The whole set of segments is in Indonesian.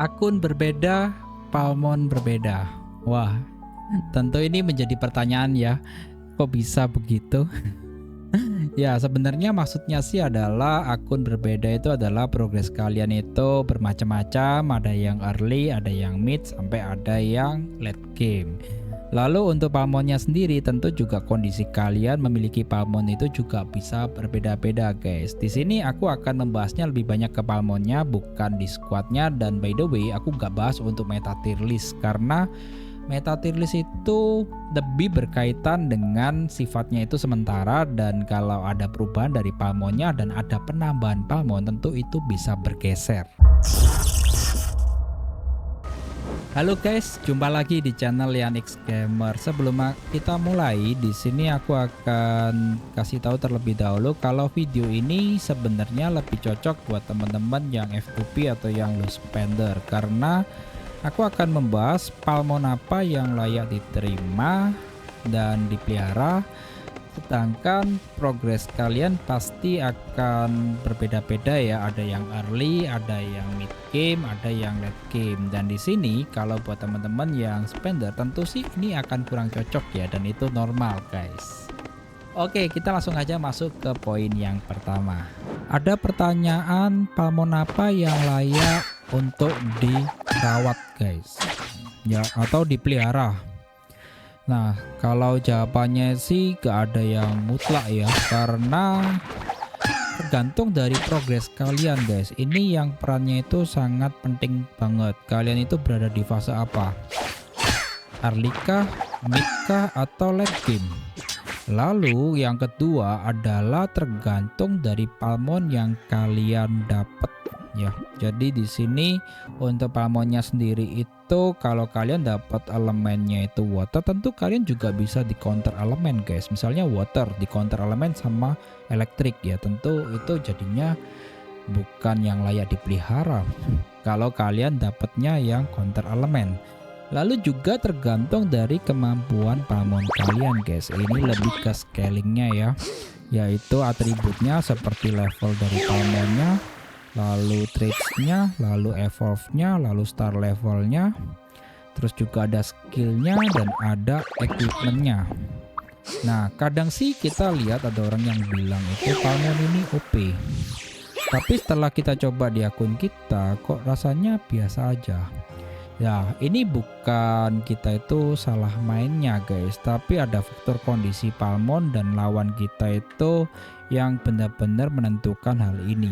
Akun berbeda, Palmon berbeda. Wah, tentu ini menjadi pertanyaan ya. Kok bisa begitu? Ya, sebenarnya maksudnya sih adalah akun berbeda itu adalah progres kalian itu bermacam-macam, ada yang early, ada yang mid, sampai ada yang late game. Lalu untuk palmonnya sendiri tentu juga kondisi kalian memiliki palmon itu juga bisa berbeda-beda guys. Di sini aku akan membahasnya lebih banyak ke palmonnya bukan di squadnya, dan by the way aku gak bahas untuk meta tier list karena meta tier list itu lebih berkaitan dengan sifatnya itu sementara, dan kalau ada perubahan dari palmonnya dan ada penambahan palmon tentu itu bisa bergeser. Halo guys, jumpa lagi di channel Yanix Gamer. Sebelum kita mulai, di sini aku akan kasih tahu terlebih dahulu kalau video ini sebenarnya lebih cocok buat teman-teman yang F2P atau yang low spender, karena aku akan membahas palmon apa yang layak diterima dan dipelihara, sedangkan progres kalian pasti akan berbeda-beda ya. Ada yang early, ada yang mid game, ada yang late game. Dan di sini kalau buat teman-teman yang spender tentu sih ini akan kurang cocok ya, dan itu normal guys. Oke, kita langsung aja masuk ke poin yang pertama. Ada pertanyaan palmon apa yang layak untuk dirawat guys, ya, atau dipelihara. Nah, kalau jawabannya sih gak ada yang mutlak ya, karena tergantung dari progres kalian guys. Ini yang perannya itu sangat penting banget. Kalian itu berada di fase apa? Early kah, mid kah, atau late game? Lalu yang kedua adalah tergantung dari palmon yang kalian dapat ya. Jadi di sini untuk palmonnya sendiri itu kalau kalian dapat elemennya itu water, tentu kalian juga bisa di counter elemen guys. Misalnya water di counter elemen sama elektrik ya, tentu itu jadinya bukan yang layak dipelihara kalau kalian dapatnya yang counter elemen. Lalu juga tergantung dari kemampuan palmon kalian guys. Ini lebih ke scalingnya ya, yaitu atributnya seperti level dari palmonnya, lalu traitsnya, lalu evolve-nya, lalu star levelnya, terus juga ada skillnya dan ada equipmentnya. Nah, kadang sih kita lihat ada orang yang bilang itu palmon ini OP, tapi setelah kita coba di akun kita kok rasanya biasa aja. Ya, ini bukan kita itu salah mainnya guys, tapi ada faktor kondisi palmon dan lawan kita itu yang benar-benar menentukan hal ini.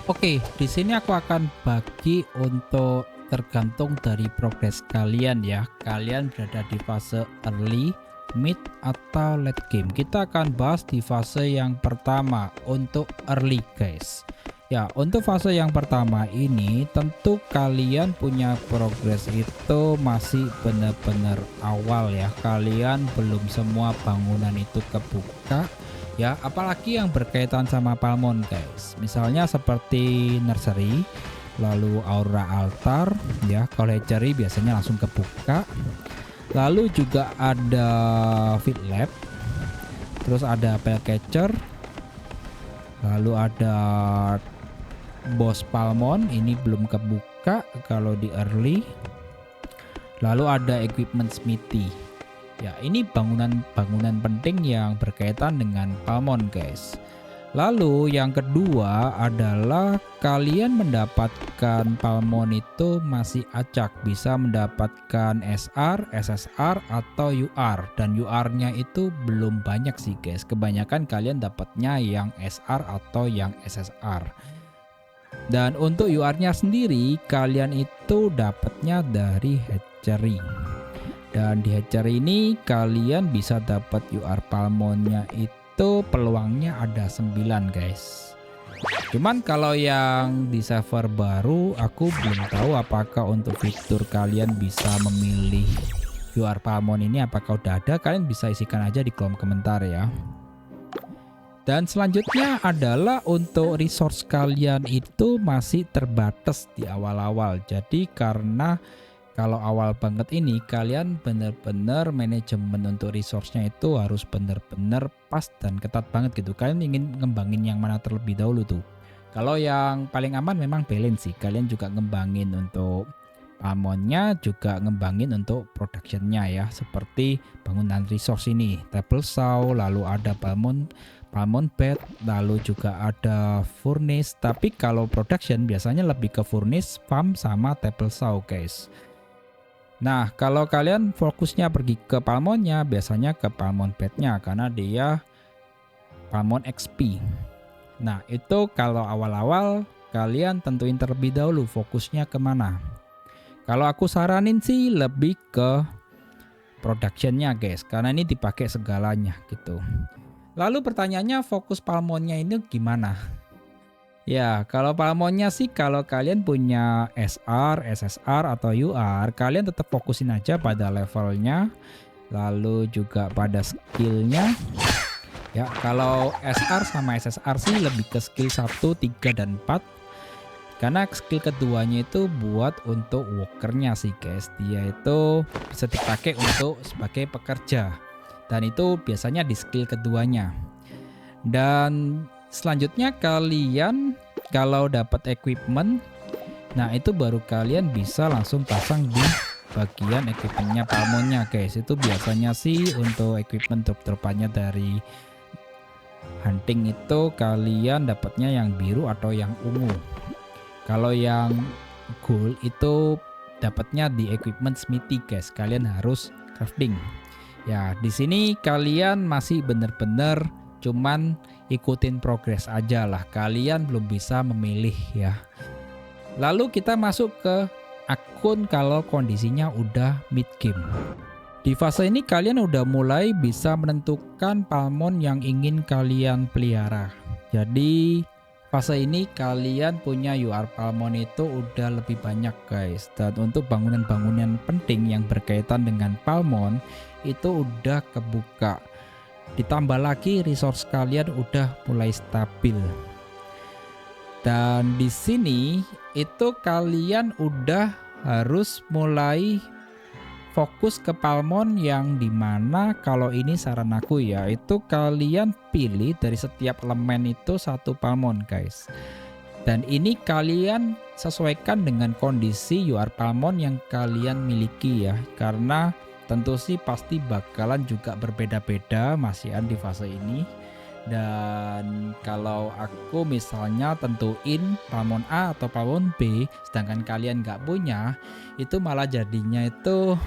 Oke, di sini aku akan bagi untuk tergantung dari progres kalian ya. Kalian berada di fase early, mid, atau late game. Kita akan bahas di fase yang pertama untuk early guys. Ya, untuk fase yang pertama ini tentu kalian punya progres itu masih benar-benar awal ya. Kalian belum semua bangunan itu kebuka ya, apalagi yang berkaitan sama palmon guys. Misalnya seperti nursery, lalu aura altar ya. Kalau hatchery biasanya langsung kebuka. Lalu juga ada feed lab, terus ada pel catcher, lalu ada boss palmon, ini belum kebuka kalau di early. Lalu ada equipment smithy ya, ini bangunan-bangunan penting yang berkaitan dengan palmon guys. Lalu yang kedua adalah kalian mendapatkan palmon itu masih acak, bisa mendapatkan SR, SSR, atau UR, dan UR-nya itu belum banyak sih guys. Kebanyakan kalian dapatnya yang SR atau yang SSR. Dan untuk UR-nya sendiri kalian itu dapatnya dari hatchery. Dan di hatchery ini kalian bisa dapat UR palmonnya itu peluangnya ada 9 guys. Cuman kalau yang di server baru aku belum tahu apakah untuk fitur kalian bisa memilih UR palmon ini apakah udah ada. Kalian bisa isikan aja di kolom komentar ya. Dan selanjutnya adalah untuk resource kalian itu masih terbatas di awal-awal. Jadi karena kalau awal banget ini kalian bener-bener manajemen untuk resource-nya itu harus bener-bener pas dan ketat banget gitu. Kalian ingin ngembangin yang mana terlebih dahulu tuh? Kalau yang paling aman memang balance sih. Kalian juga ngembangin untuk Palmonnya, juga ngembangin untuk productionnya ya. Seperti bangunan resource ini, table saw, lalu ada Palmon bed, lalu juga ada furnace. Tapi kalau production biasanya lebih ke furnace, farm, sama table saw guys. Nah kalau kalian fokusnya pergi ke Palmonnya, biasanya ke Palmon bednya karena dia Palmon XP. Nah itu kalau awal-awal kalian tentuin terlebih dahulu fokusnya kemana. Kalau aku saranin sih lebih ke productionnya guys, karena ini dipakai segalanya gitu. Lalu pertanyaannya fokus Palmonnya ini gimana? Ya kalau Palmonnya sih kalau kalian punya SR, SSR atau UR, kalian tetap fokusin aja pada levelnya, lalu juga pada skillnya. Ya kalau SR sama SSR sih lebih ke skill 1, 3, dan 4. Karena skill keduanya itu buat untuk workernya sih guys. Dia itu bisa dipakai untuk sebagai pekerja. Dan itu biasanya di skill keduanya. Dan selanjutnya kalian kalau dapat equipment, nah itu baru kalian bisa langsung pasang di bagian equipmentnya Palmonnya guys. Itu biasanya sih untuk equipment drop-dropannya dari hunting itu kalian dapatnya yang biru atau yang ungu. Kalau yang gold itu dapatnya di equipment smithy guys. Kalian harus crafting. Ya, di sini kalian masih bener-bener cuman ikutin progress aja lah. Kalian belum bisa memilih ya. Lalu kita masuk ke akun kalau kondisinya udah mid game. Di fase ini kalian udah mulai bisa menentukan Palmon yang ingin kalian pelihara. Jadi fase ini kalian punya UR Palmon itu udah lebih banyak guys. Dan untuk bangunan-bangunan penting yang berkaitan dengan Palmon itu udah kebuka. Ditambah lagi resource kalian udah mulai stabil. Dan di sini itu kalian udah harus mulai fokus ke Palmon yang dimana kalau ini saran aku ya, itu kalian pilih dari setiap elemen itu satu Palmon guys. Dan ini kalian sesuaikan dengan kondisi UR Palmon yang kalian miliki ya. Karena tentu sih pasti bakalan juga berbeda-beda masihan di fase ini. Dan kalau aku misalnya tentuin Palmon A atau Palmon B, sedangkan kalian nggak punya, itu malah jadinya itu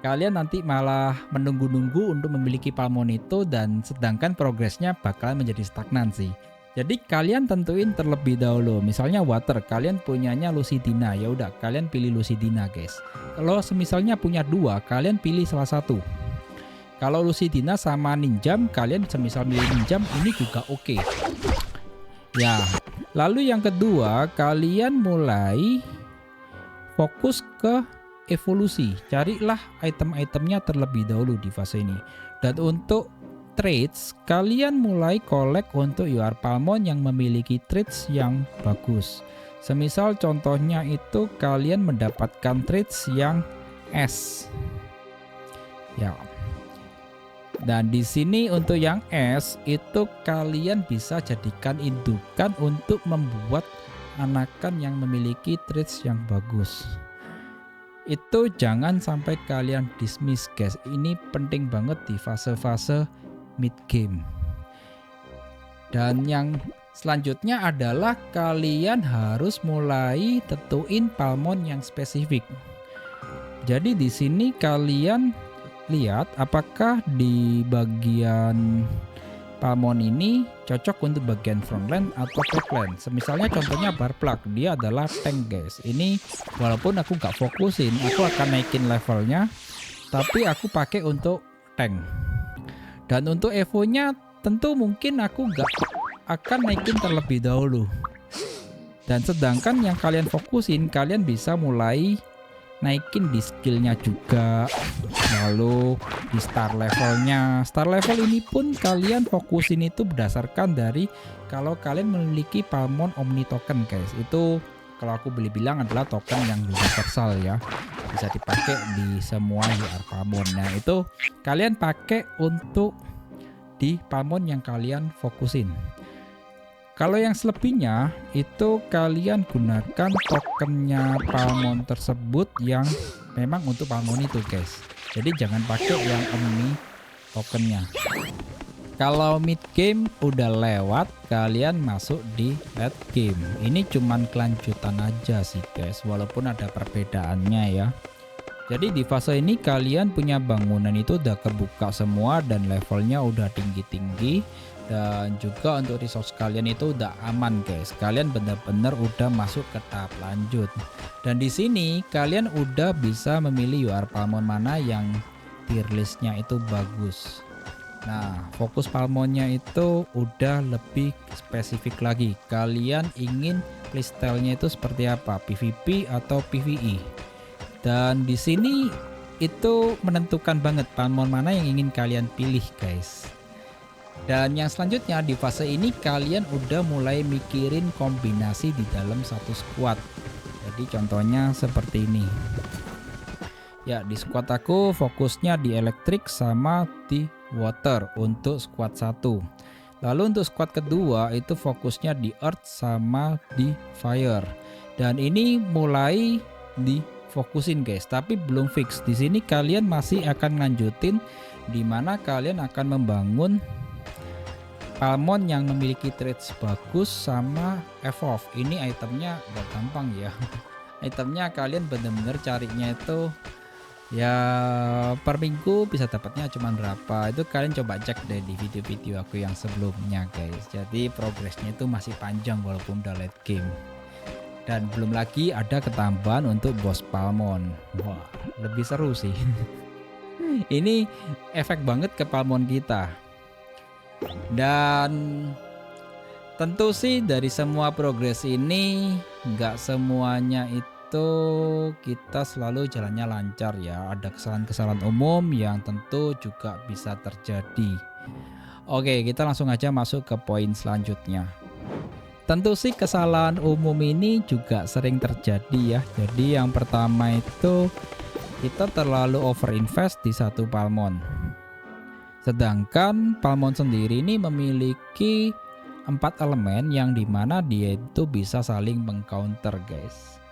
kalian nanti malah menunggu-nunggu untuk memiliki Palmon itu, dan sedangkan progresnya bakalan menjadi stagnan sih. Jadi kalian tentuin terlebih dahulu. Misalnya water, kalian punyanya Lucidina, ya udah kalian pilih Lucidina guys. Kalau semisalnya punya dua, kalian pilih salah satu. Kalau Lucidina sama Ninjam, kalian semisal milih Ninjam ini juga oke. Ya, lalu yang kedua, kalian mulai fokus ke evolusi. Carilah item-itemnya terlebih dahulu di fase ini. Dan untuk traits, kalian mulai collect untuk UR Palmon yang memiliki traits yang bagus. Semisal contohnya itu kalian mendapatkan traits yang S. Ya. Dan di sini untuk yang S itu kalian bisa jadikan indukan untuk membuat anakan yang memiliki traits yang bagus. Itu jangan sampai kalian dismiss guys. Ini penting banget di fase-fase mid game. Dan yang selanjutnya adalah kalian harus mulai tentuin Palmon yang spesifik. Jadi di sini kalian lihat apakah di bagian Palmon ini cocok untuk bagian frontline atau backline. Semisalnya contohnya Barplug, dia adalah tank guys. Ini walaupun aku nggak fokusin, aku akan naikin levelnya, tapi aku pakai untuk tank. Dan untuk evonya tentu mungkin aku nggak akan naikin terlebih dahulu. Dan sedangkan yang kalian fokusin, kalian bisa mulai naikin di skillnya juga, lalu di star levelnya. Star level ini pun kalian fokusin itu berdasarkan dari kalau kalian memiliki Palmon Omni Token guys. Itu kalau aku boleh bilang adalah token yang universal ya, bisa dipakai di semua UR Palmon. Nah itu kalian pakai untuk di Palmon yang kalian fokusin. Kalau yang selebihnya itu kalian gunakan tokennya Palmon tersebut yang memang untuk Palmon itu guys. Jadi jangan pakai yang Omni tokennya. Kalau mid game udah lewat, kalian masuk di late game. Ini cuman kelanjutan aja sih guys, walaupun ada perbedaannya ya. Jadi di fase ini kalian punya bangunan itu udah kebuka semua dan levelnya udah tinggi-tinggi. Dan juga untuk resource kalian itu udah aman guys. Kalian benar-benar udah masuk ke tahap lanjut. Dan di sini kalian udah bisa memilih UR Palmon mana yang tier listnya itu bagus. Nah, fokus Palmonnya itu udah lebih spesifik lagi. Kalian ingin playstyle-nya itu seperti apa? PvP atau PvE? Dan di sini itu menentukan banget Palmon mana yang ingin kalian pilih, guys. Dan yang selanjutnya di fase ini kalian udah mulai mikirin kombinasi di dalam satu squad. Jadi contohnya seperti ini. Ya, di squad aku fokusnya di elektrik sama di water untuk squad 1. Lalu untuk squad kedua itu fokusnya di earth sama di fire. Dan ini mulai difokusin guys, tapi belum fix. Di sini kalian masih akan lanjutin di mana kalian akan membangun Palmon yang memiliki traits bagus sama evolve. Ini itemnya gak gampang ya. Itemnya kalian bener-bener carinya itu ya per minggu bisa dapatnya cuma berapa. Itu kalian coba cek deh di video-video aku yang sebelumnya guys. Jadi progresnya itu masih panjang walaupun udah late game. Dan belum lagi ada ketambahan untuk boss Palmon. Wah, lebih seru sih. Ini efek banget ke Palmon kita. Dan tentu sih dari semua progres ini nggak semuanya itu kita selalu jalannya lancar ya. Ada kesalahan-kesalahan umum yang tentu juga bisa terjadi. Oke, kita langsung aja masuk ke poin selanjutnya. Tentu sih kesalahan umum ini juga sering terjadi ya. Jadi yang pertama itu kita terlalu overinvest di satu Palmon. Sedangkan Palmon sendiri ini memiliki 4 elemen yang dimana dia itu bisa saling mengcounter guys.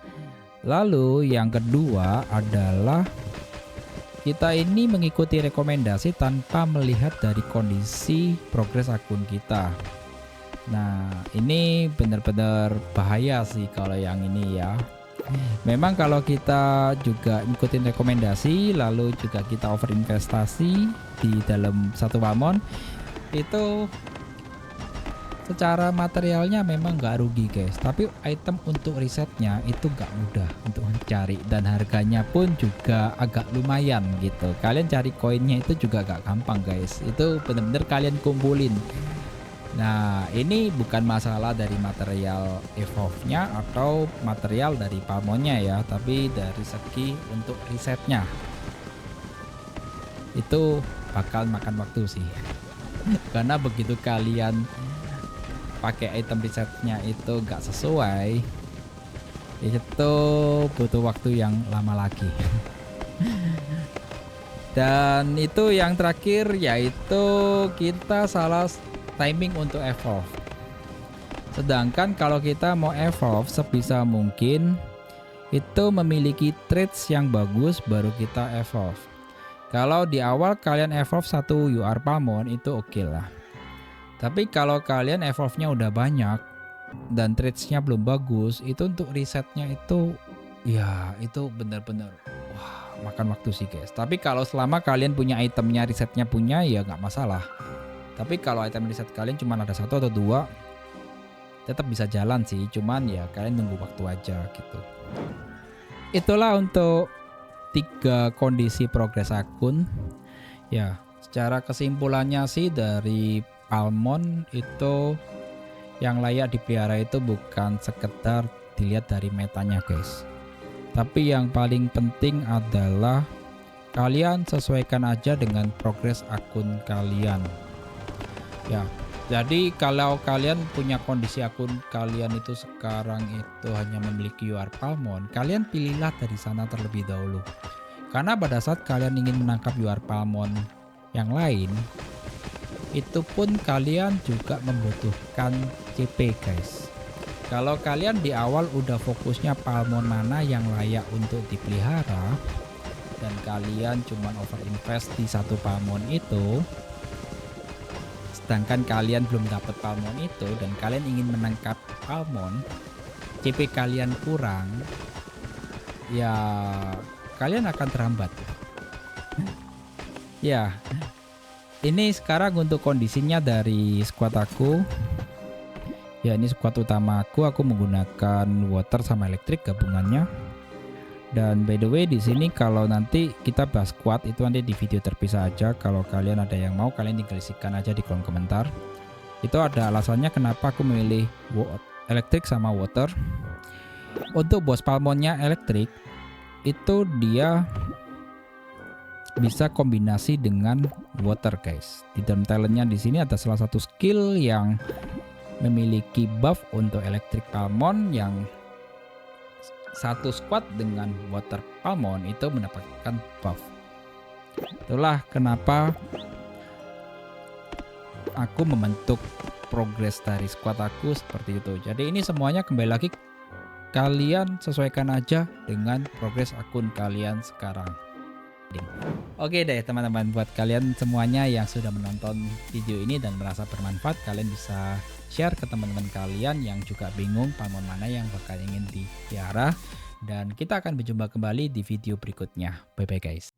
Lalu yang kedua adalah kita ini mengikuti rekomendasi tanpa melihat dari kondisi progres akun kita. Nah ini benar-benar bahaya sih kalau yang ini ya. Memang kalau kita juga ngikutin rekomendasi lalu juga kita overinvestasi di dalam satu Palmon itu secara materialnya memang nggak rugi guys, tapi item untuk risetnya itu nggak mudah untuk mencari dan harganya pun juga agak lumayan gitu. Kalian cari koinnya itu juga gak gampang guys, itu bener-bener kalian kumpulin. Nah ini bukan masalah dari material evolve-nya atau material dari Palmonnya ya, tapi dari segi untuk risetnya itu bakal makan waktu sih. Karena begitu kalian pakai item risetnya itu gak sesuai, itu butuh waktu yang lama lagi. Dan itu yang terakhir yaitu kita salah timing untuk evolve. Sedangkan kalau kita mau evolve sebisa mungkin itu memiliki traits yang bagus baru kita evolve. Kalau di awal kalian evolve satu UR Palmon itu oke lah. Tapi kalau kalian evolve-nya udah banyak dan traits-nya belum bagus, itu untuk risetnya itu ya itu benar-benar wah makan waktu sih guys. Tapi kalau selama kalian punya itemnya, risetnya punya ya nggak masalah. Tapi kalau item riset kalian cuma ada 1 atau 2 tetap bisa jalan sih, cuman ya kalian nunggu waktu aja gitu. Itulah untuk 3 kondisi progres akun. Ya, secara kesimpulannya sih dari Palmon itu yang layak dipelihara itu bukan sekedar dilihat dari metanya guys. Tapi yang paling penting adalah kalian sesuaikan aja dengan progres akun kalian. Ya, jadi kalau kalian punya kondisi akun kalian itu sekarang itu hanya memiliki UR Palmon, kalian pilihlah dari sana terlebih dahulu. Karena pada saat kalian ingin menangkap UR Palmon yang lain, itu pun kalian juga membutuhkan CP guys. Kalau kalian di awal udah fokusnya Palmon mana yang layak untuk dipelihara dan kalian cuman overinvest di satu Palmon itu, sedangkan kalian belum dapat Palmon itu dan kalian ingin menangkap Palmon, CP kalian kurang, ya kalian akan terhambat. Ya, ini sekarang untuk kondisinya dari squad aku. Ya, ini squad utama aku menggunakan water sama elektrik gabungannya. Dan by the way di sini kalau nanti kita bahas squad itu nanti di video terpisah aja. Kalau kalian ada yang mau, kalian tinggal isikan aja di kolom komentar. Itu ada alasannya kenapa aku memilih elektrik sama water. Untuk boss Palmonnya elektrik itu dia bisa kombinasi dengan water guys. Di dalam talentnya di sini ada salah satu skill yang memiliki buff untuk elektrik Palmon, yang satu squad dengan water Palmon itu mendapatkan buff. Itulah kenapa aku membentuk progres dari squad aku seperti itu. Jadi ini semuanya kembali lagi kalian sesuaikan aja dengan progres akun kalian sekarang. Oke deh teman-teman, buat kalian semuanya yang sudah menonton video ini dan merasa bermanfaat, kalian bisa share ke teman-teman kalian yang juga bingung Palmon mana yang bakal ingin dipelihara. Dan kita akan berjumpa kembali di video berikutnya. Bye bye guys.